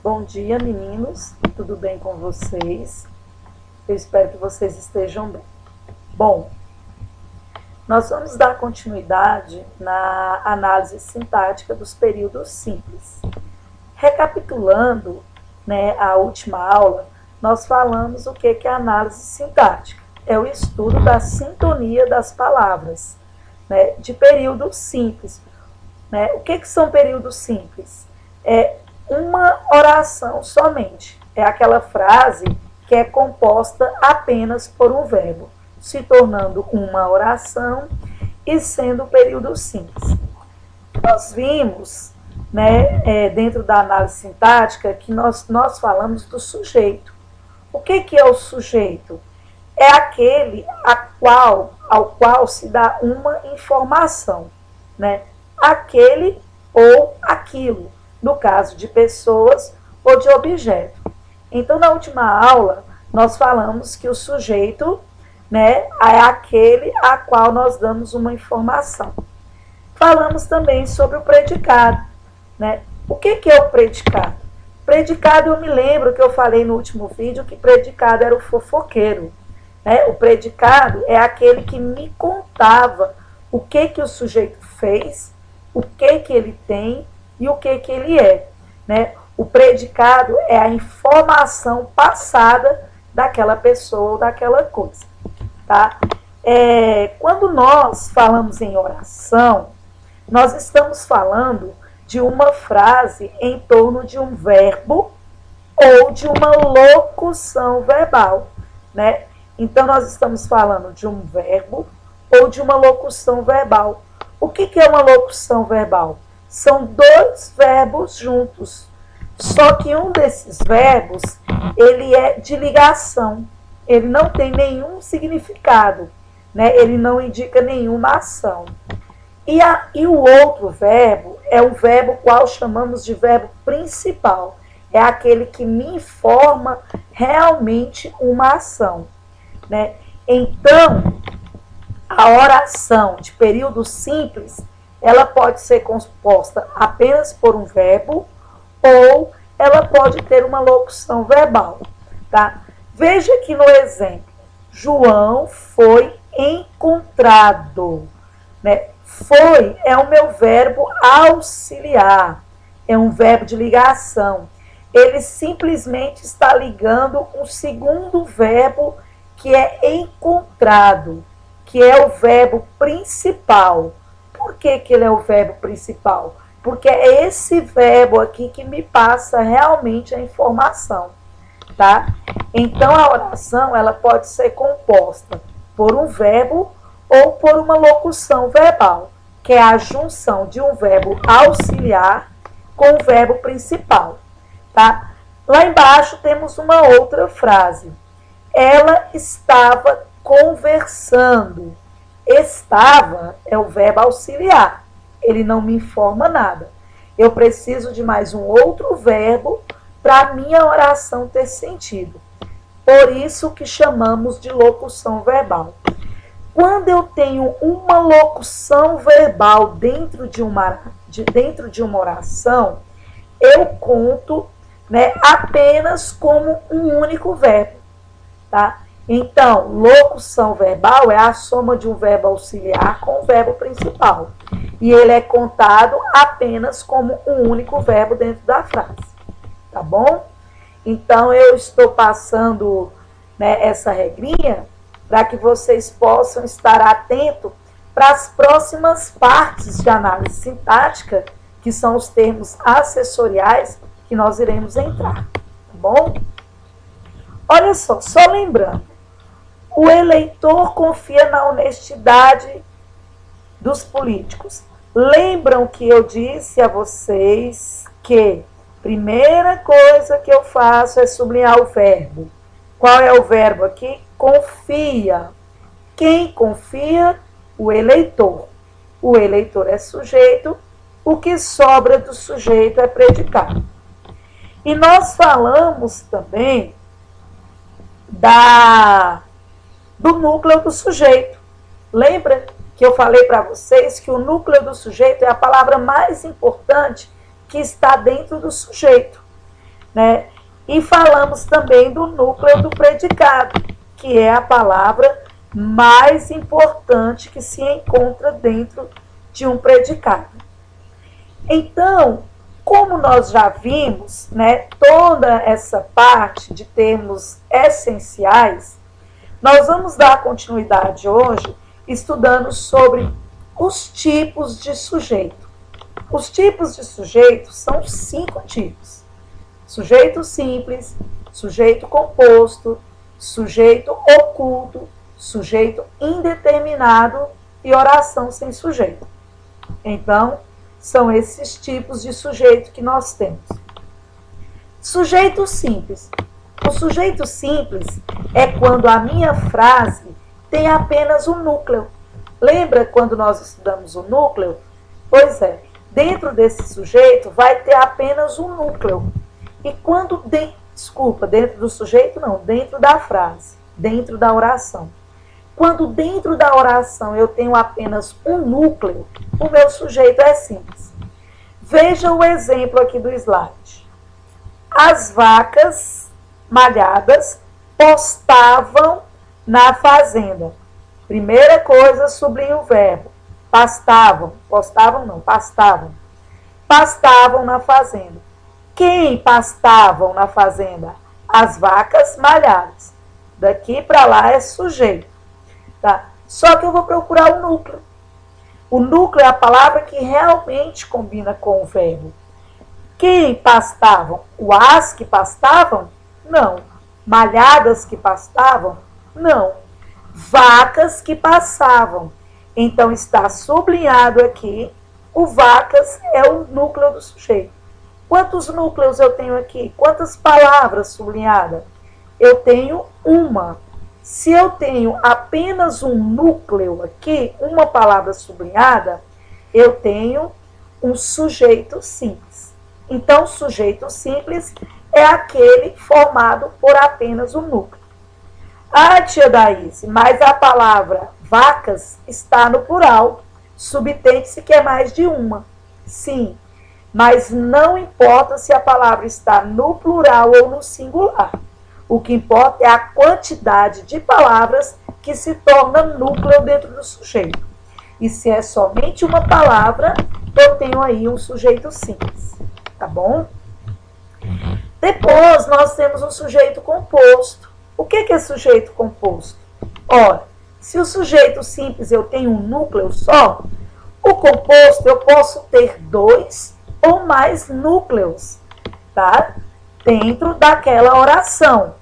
Bom dia, meninos. Tudo bem com vocês? Eu espero que vocês estejam bem. Bom, nós vamos dar continuidade na análise sintática dos períodos simples. Recapitulando, a última aula, nós falamos o que é análise sintática. É o estudo da sintonia das palavras, de períodos simples. O que são períodos simples? É uma oração somente. É aquela frase que é composta apenas por um verbo, se tornando uma oração e sendo período simples. Nós vimos, dentro da análise sintática, que nós falamos do sujeito. O que é o sujeito? É aquele ao qual se dá uma informação, aquele ou aquilo, no caso de pessoas ou de objeto. Então, na última aula, nós falamos que o sujeito, é aquele a qual nós damos uma informação. Falamos também sobre o predicado, O que é o predicado? Predicado, eu me lembro que eu falei no último vídeo que predicado era o fofoqueiro. O predicado é aquele que me contava o que o sujeito fez, o que ele tem e o que ele é. O predicado é a informação passada daquela pessoa ou daquela coisa. Tá? Quando nós falamos em oração, nós estamos falando de uma frase em torno de um verbo ou de uma locução verbal. Então, nós estamos falando de um verbo ou de uma locução verbal. O que é uma locução verbal? São dois verbos juntos. Só que um desses verbos, ele é de ligação. Ele não tem nenhum significado. Ele não indica nenhuma ação. E o outro verbo é o verbo qual chamamos de verbo principal. É aquele que me informa realmente uma ação. Então, a oração de período simples, ela pode ser composta apenas por um verbo ou ela pode ter uma locução verbal. Tá? Veja que no exemplo, João foi encontrado. Foi é o meu verbo auxiliar, é um verbo de ligação. Ele simplesmente está ligando um segundo verbo que é encontrado, que é o verbo principal. Por que ele é o verbo principal? Porque é esse verbo aqui que me passa realmente a informação. Tá? Então, a oração ela pode ser composta por um verbo ou por uma locução verbal, que é a junção de um verbo auxiliar com o verbo principal. Tá? Lá embaixo temos uma outra frase. Ela estava conversando. Estava é o verbo auxiliar. Ele não me informa nada. Eu preciso de mais um outro verbo para a minha oração ter sentido. Por isso que chamamos de locução verbal. Quando eu tenho uma locução verbal dentro de uma oração, eu conto apenas como um único verbo. Tá? Então, locução verbal é a soma de um verbo auxiliar com o verbo principal. E ele é contado apenas como um único verbo dentro da frase. Tá bom? Então, eu estou passando essa regrinha para que vocês possam estar atentos para as próximas partes de análise sintática, que são os termos acessoriais que nós iremos entrar. Tá bom? Olha só lembrando, o eleitor confia na honestidade dos políticos. Lembram que eu disse a vocês que a primeira coisa que eu faço é sublinhar o verbo. Qual é o verbo aqui? Confia. Quem confia? O eleitor. O eleitor é sujeito, o que sobra do sujeito é predicado. E nós falamos também do núcleo do sujeito. Lembra que eu falei para vocês que o núcleo do sujeito é a palavra mais importante que está dentro do sujeito. né? E falamos também do núcleo do predicado, que é a palavra mais importante que se encontra dentro de um predicado. Então, como nós já vimos, né, toda essa parte de termos essenciais, nós vamos dar continuidade hoje estudando sobre os tipos de sujeito. Os tipos de sujeito são 5 tipos: sujeito simples, sujeito composto, sujeito oculto, sujeito indeterminado e oração sem sujeito. Então, são esses tipos de sujeito que nós temos. Sujeito simples. O sujeito simples é quando a minha frase tem apenas um núcleo. Lembra quando nós estudamos o núcleo? Pois é, dentro desse sujeito vai ter apenas um núcleo. E quando, dentro do sujeito não, dentro da frase, dentro da oração. Quando dentro da oração eu tenho apenas um núcleo, o meu sujeito é simples. Veja o exemplo aqui do slide. As vacas malhadas pastavam na fazenda. Primeira coisa, sublinha o verbo. Pastavam. Pastavam não, pastavam. Pastavam na fazenda. Quem pastavam na fazenda? As vacas malhadas. Daqui para lá é sujeito. Tá? Só que eu vou procurar o núcleo. O núcleo é a palavra que realmente combina com o verbo. Quem pastavam? O as que pastavam? Não. Malhadas que pastavam? Não. Vacas que passavam. Então está sublinhado aqui, o vacas é o núcleo do sujeito. Quantos núcleos eu tenho aqui? Quantas palavras sublinhadas? Eu tenho uma. Se eu tenho apenas um núcleo aqui, uma palavra sublinhada, eu tenho um sujeito simples. Então, sujeito simples é aquele formado por apenas um núcleo. Ah, tia Daíse, mas a palavra vacas está no plural. Subtende-se que é mais de uma. Sim, mas não importa se a palavra está no plural ou no singular. O que importa é a quantidade de palavras que se torna núcleo dentro do sujeito. E se é somente uma palavra, eu tenho aí um sujeito simples. Tá bom? Depois, nós temos um sujeito composto. O que é sujeito composto? Ora, se o sujeito simples eu tenho um núcleo só, o composto eu posso ter 2 ou mais núcleos, tá? Dentro daquela oração.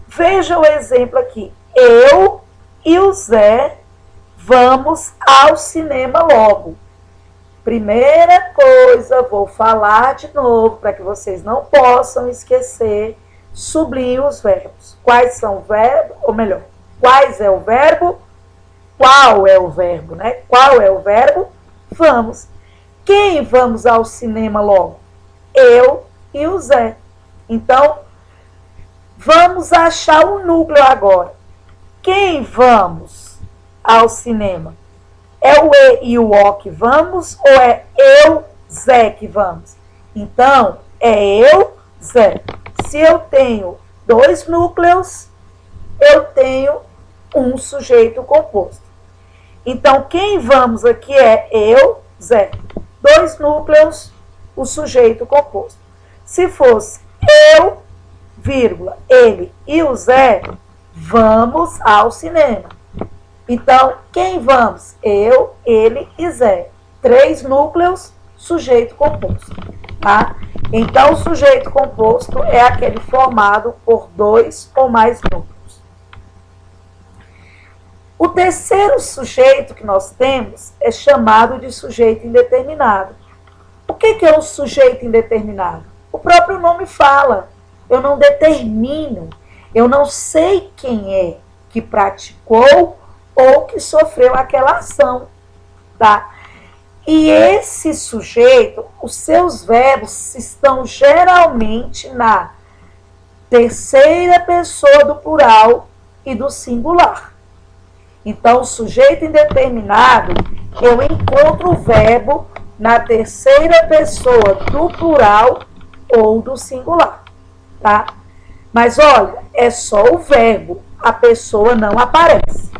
Veja o exemplo aqui. Eu e o Zé vamos ao cinema logo. Primeira coisa, vou falar de novo para que vocês não possam esquecer. Sublinhe os verbos. Quais são o verbo? Ou melhor, quais é o verbo? Qual é o verbo, né? Qual é o verbo? Vamos. Quem vamos ao cinema logo? Eu e o Zé. Então, vamos achar o núcleo agora. Quem vamos ao cinema? É o E e o O que vamos ou é eu, Zé que vamos? Então, é eu, Zé. Se eu tenho 2 núcleos, eu tenho um sujeito composto. Então, quem vamos aqui é eu, Zé. 2 núcleos, o sujeito composto. Se fosse eu, vírgula, ele e o Zé, vamos ao cinema. Então, quem vamos? Eu, ele e Zé. 3 núcleos, sujeito composto. Tá? Então, o sujeito composto é aquele formado por 2 ou mais núcleos. O terceiro sujeito que nós temos é chamado de sujeito indeterminado. O que é o sujeito indeterminado? O próprio nome fala. Eu não determino, eu não sei quem é que praticou ou que sofreu aquela ação, tá? E esse sujeito, os seus verbos estão geralmente na terceira pessoa do plural e do singular. Então, o sujeito indeterminado, eu encontro o verbo na terceira pessoa do plural ou do singular. tá? Mas olha, é só o verbo, a pessoa não aparece.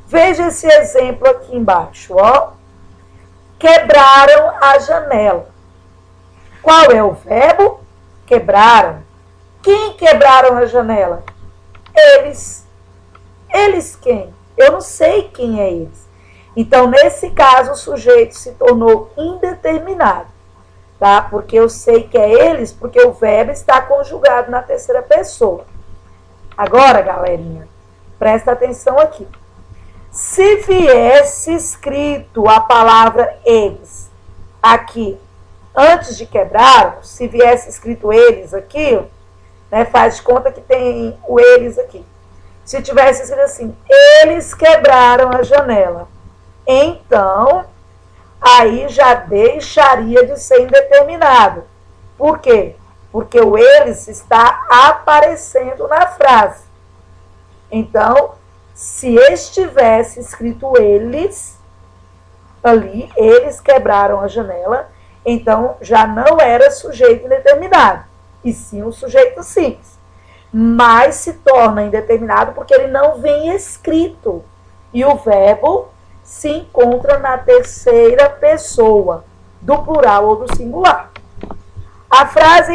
Veja esse exemplo aqui embaixo, ó. Quebraram a janela. Qual é o verbo? Quebraram. Quem quebraram a janela? Eles. Eles quem? Eu não sei quem é eles. Então, nesse caso, o sujeito se tornou indeterminado, tá? Porque eu sei que é eles, porque o verbo está conjugado na terceira pessoa. Agora, galerinha, presta atenção aqui. Se viesse escrito a palavra eles aqui, antes de quebrar, se viesse escrito eles aqui, né, faz de conta que tem o eles aqui. Se tivesse escrito assim, eles quebraram a janela, então, aí já deixaria de ser indeterminado. Por quê? Porque o eles está aparecendo na frase. Então, se estivesse escrito eles, ali, eles quebraram a janela, então já não era sujeito indeterminado, e sim um sujeito simples. Mas se torna indeterminado porque ele não vem escrito. E o verbo se encontra na terceira pessoa, do plural ou do singular. A frase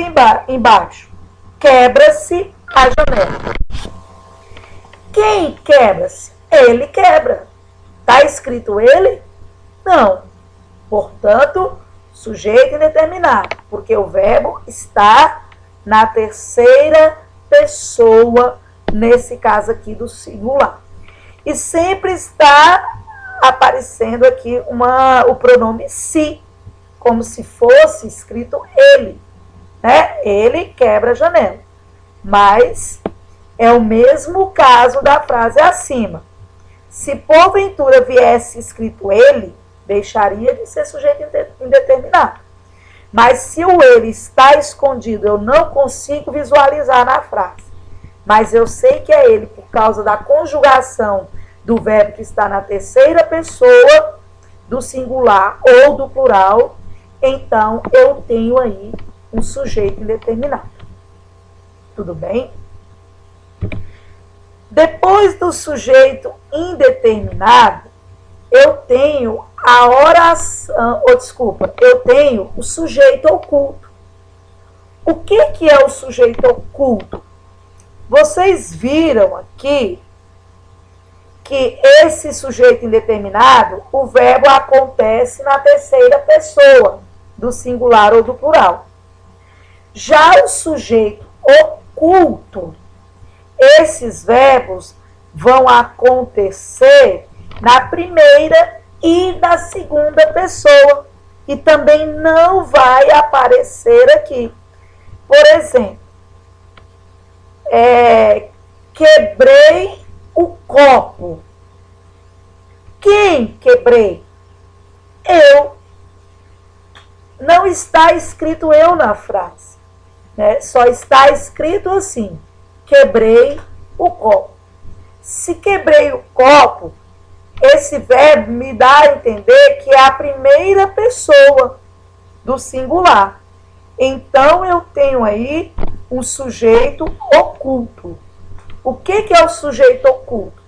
embaixo. Quebra-se a janela. Quem quebra-se? Ele quebra. Está escrito ele? Não. Portanto, sujeito indeterminado, porque o verbo está na terceira pessoa, nesse caso aqui do singular. E sempre está aparecendo aqui o pronome se, como se fosse escrito ele, né? Ele quebra a janela. Mas é o mesmo caso da frase acima. Se porventura viesse escrito ele, deixaria de ser sujeito indeterminado. Mas se o ele está escondido, eu não consigo visualizar na frase. Mas eu sei que é ele por causa da conjugação do verbo que está na terceira pessoa do singular ou do plural, então eu tenho aí um sujeito indeterminado. Tudo bem? Depois do sujeito indeterminado, eu tenho a oração, eu tenho o sujeito oculto. O que é o sujeito oculto? Vocês viram aqui que esse sujeito indeterminado, o verbo acontece na terceira pessoa, do singular ou do plural. Já o sujeito oculto, esses verbos vão acontecer na primeira e na segunda pessoa, e também não vai aparecer aqui. Por exemplo, quebrei o copo. Quem quebrei? Eu. Não está escrito eu na frase, né? Só está escrito assim, quebrei o copo. Se quebrei o copo, esse verbo me dá a entender que é a primeira pessoa do singular. Então, eu tenho aí um sujeito oculto. O que é o sujeito oculto?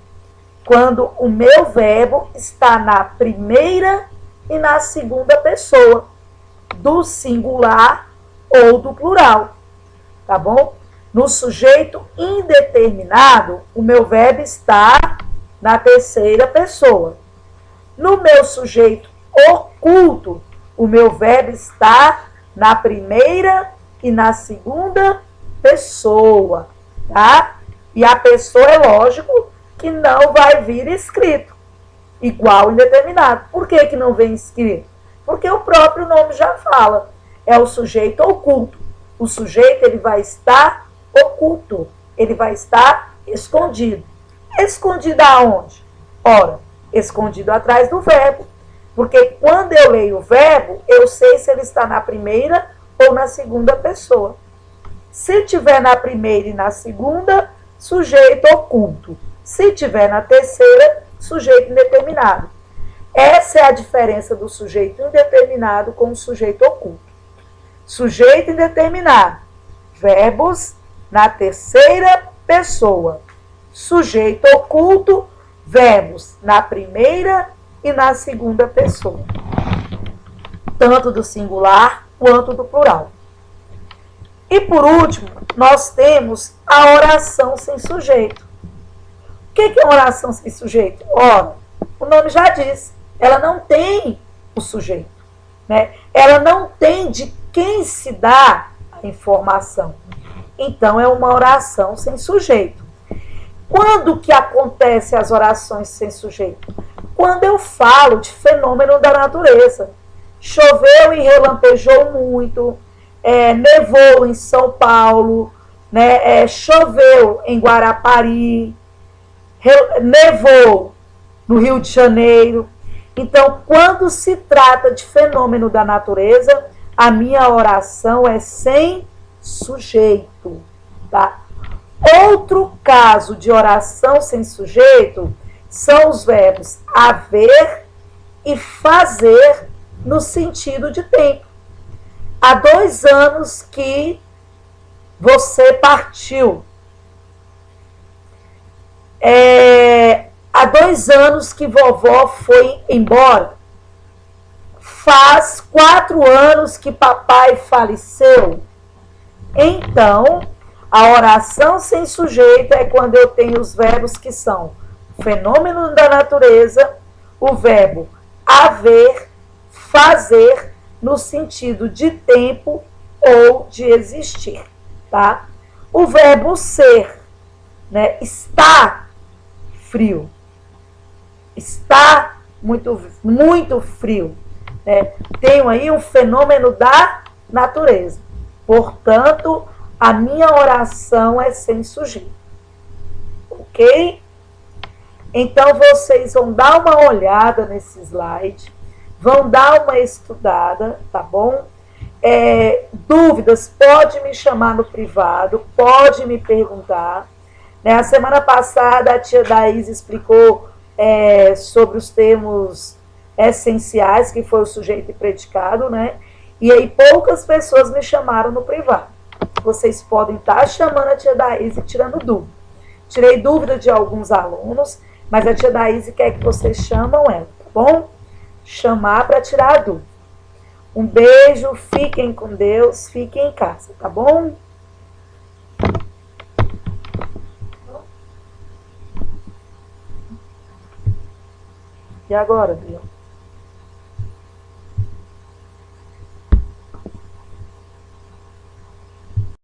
Quando o meu verbo está na primeira e na segunda pessoa, do singular ou do plural, tá bom? No sujeito indeterminado, o meu verbo está na terceira pessoa. No meu sujeito oculto, o meu verbo está na primeira e na segunda pessoa, tá? E a pessoa é lógico que não vai vir escrito, igual indeterminado. Por que não vem escrito? Porque o próprio nome já fala, é o sujeito oculto. O sujeito ele vai estar oculto, ele vai estar escondido. Escondido aonde? Ora, escondido atrás do verbo. Porque quando eu leio o verbo, eu sei se ele está na primeira ou na segunda pessoa. Se tiver na primeira e na segunda, sujeito oculto. Se tiver na terceira, sujeito indeterminado. Essa é a diferença do sujeito indeterminado com o sujeito oculto. Sujeito indeterminado, verbos na terceira pessoa. Sujeito oculto, verbos na primeira e na segunda pessoa, tanto do singular quanto do plural. E por último, nós temos a oração sem sujeito. O que é uma oração sem sujeito? Ora, o nome já diz, ela não tem o sujeito, né? Ela não tem de quem se dá a informação. Então, é uma oração sem sujeito. Quando que acontece as orações sem sujeito? Quando eu falo de fenômeno da natureza. Choveu e relampejou muito, nevou em São Paulo, né? Choveu em Guarapari, nevou no Rio de Janeiro. Então, quando se trata de fenômeno da natureza, a minha oração é sem sujeito, tá? Outro caso de oração sem sujeito são os verbos haver e fazer no sentido de tempo. Há 2 anos que você partiu. Há 2 anos que vovó foi embora. Faz 4 anos que papai faleceu. Então, a oração sem sujeito é quando eu tenho os verbos que são fenômeno da natureza, o verbo haver, fazer, no sentido de tempo ou de existir, tá? O verbo ser, né? Está frio. Está muito frio. Né? Tenho aí um fenômeno da natureza. Portanto, a minha oração é sem sujeito. Ok? Então, vocês vão dar uma olhada nesse slide, vão dar uma estudada, tá bom? Dúvidas, pode me chamar no privado, pode me perguntar. Né? A semana passada, a tia Daís explicou sobre os termos essenciais, que foi o sujeito e predicado, né? E aí poucas pessoas me chamaram no privado. Vocês podem estar chamando a tia Daís e tirando dúvida. Tirei dúvida de alguns alunos, mas a tia Daís quer que vocês chamam ela, tá bom? Chamar para tirar a dúvida. Um beijo, fiquem com Deus, fiquem em casa, tá bom? E agora, Bia?